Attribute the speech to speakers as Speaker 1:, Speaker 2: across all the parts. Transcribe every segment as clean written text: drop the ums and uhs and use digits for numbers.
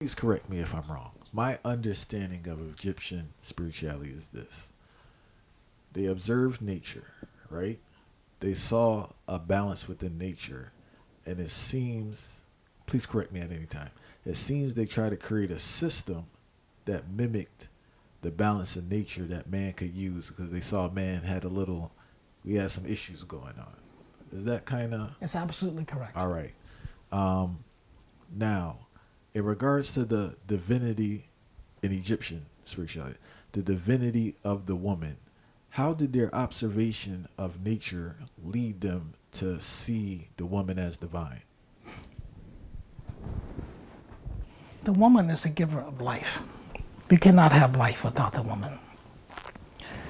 Speaker 1: Please correct me if I'm wrong. My understanding of Egyptian spirituality is this: they observed nature, right? They saw a balance within nature, and it seems, please correct me at any time, it seems they try to create a system that mimicked the balance in nature that man could use because they saw man had a little, we had some issues going on. Is that kind of
Speaker 2: It's absolutely correct.
Speaker 1: all right? Um, Now, in regards to the divinity in Egyptian spirituality, the divinity of the woman, how did their observation of nature lead them to see the woman as divine?
Speaker 2: The woman is the giver of life. We cannot have life without the woman.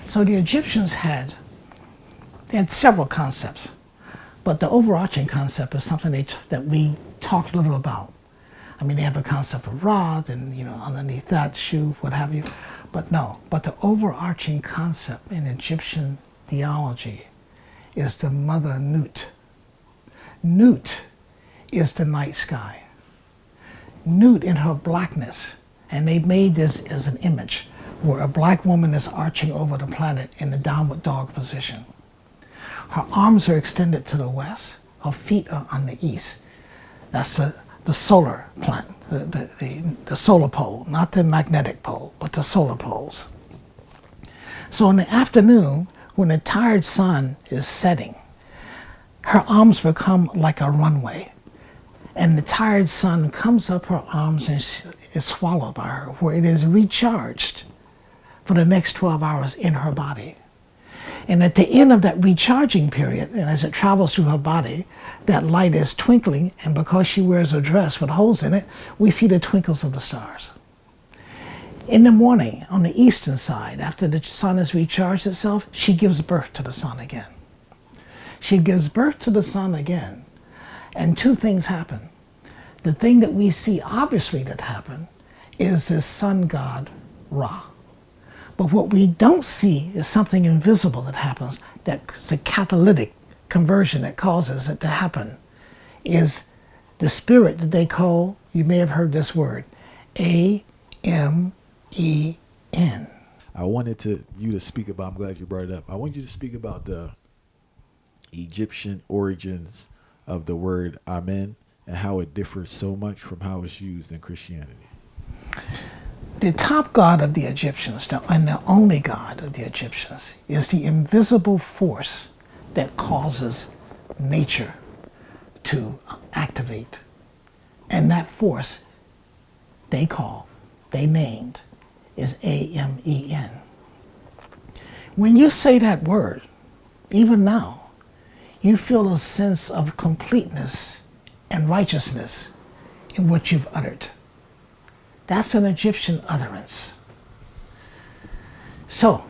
Speaker 2: So the Egyptians they had several concepts, but the overarching concept is something that we talk little about. I mean, they have a concept of Ra, and underneath that, Shu, what have you. But no, but the overarching concept in Egyptian theology is the mother Nut. Nut is the night sky. Nut in her blackness, and they made this as an image where a black woman is arching over the planet in the downward dog position. Her arms are extended to the west, her feet are on the east. That's the solar planet, the solar pole, not the magnetic pole, but the solar poles. So in the afternoon, when the tired sun is setting, her arms become like a runway. And the tired sun comes up her arms and is swallowed by her, where it is recharged for the next 12 hours in her body. And at the end of that recharging period, and as it travels through her body, that light is twinkling, and because she wears a dress with holes in it, we see the twinkles of the stars. In the morning, on the eastern side, after the sun has recharged itself, she gives birth to the sun again. She gives birth to the sun again, and two things happen. The thing that we see obviously that happen is this sun god, Ra. But what we don't see is something invisible that happens, that's the catalytic conversion that causes it to happen, is the spirit that they call, you may have heard this word, A-M-E-N.
Speaker 1: I wanted you to speak about, I'm glad you brought it up. I want you to speak about the Egyptian origins of the word Amen and how it differs so much from how it's used in Christianity.
Speaker 2: The top god of the Egyptians, and the only god of the Egyptians, is the invisible force that causes nature to activate. And that force they named, is A-M-E-N. When you say that word, even now, you feel a sense of completeness and righteousness in what you've uttered. That's an Egyptian utterance. So,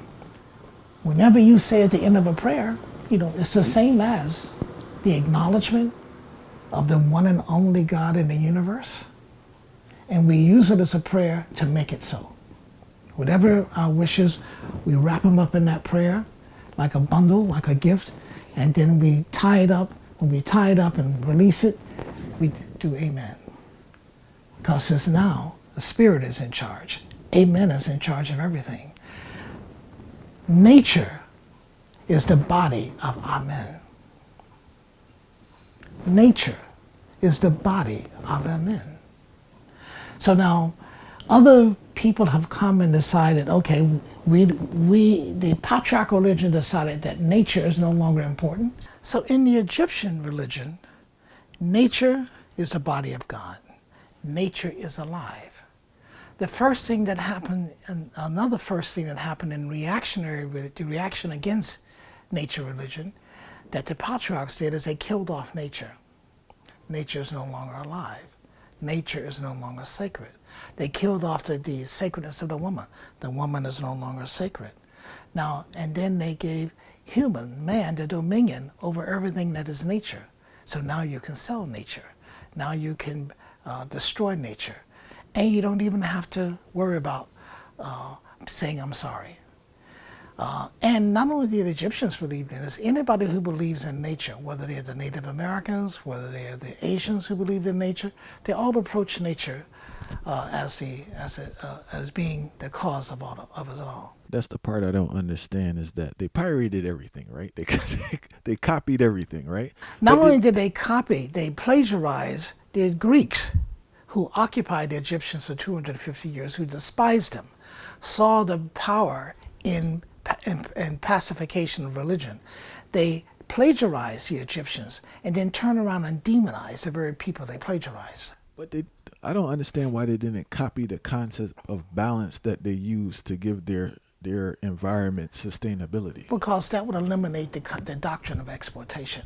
Speaker 2: whenever you say at the end of a prayer, it's the same as the acknowledgement of the one and only God in the universe. And we use it as a prayer to make it so. Whatever our wishes, we wrap them up in that prayer like a bundle, like a gift, and then we tie it up. When we tie it up and release it, we do amen. Because it's now the Spirit is in charge. Amen is in charge of everything. Nature is the body of Amen. Nature is the body of Amen. So now, other people have come and decided, okay, the patriarchal religion decided that nature is no longer important. So in the Egyptian religion, nature is the body of God. Nature is alive. The first thing that happened, and another first thing that happened in the reaction against nature religion, that the patriarchs did is they killed off nature. Nature is no longer alive. Nature is no longer sacred. They killed off the sacredness of the woman. The woman is no longer sacred. Now, and then they gave man, the dominion over everything that is nature. So now you can sell nature. Now you can destroy nature. And you don't even have to worry about saying I'm sorry. And not only did the Egyptians believe in this, anybody who believes in nature, whether they're the Native Americans, whether they're the Asians who believe in nature, they all approach nature as being the cause of it all.
Speaker 1: That's the part I don't understand is that they pirated everything, right? They copied everything, right?
Speaker 2: Not
Speaker 1: But
Speaker 2: only did they copy, they plagiarized the Greeks who occupied the Egyptians for 250 years, who despised them, saw the power in pacification of religion. They plagiarized the Egyptians and then turn around and demonize the very people they plagiarized.
Speaker 1: But I don't understand why they didn't copy the concept of balance that they used to give their environment sustainability.
Speaker 2: Because that would eliminate the doctrine of exploitation.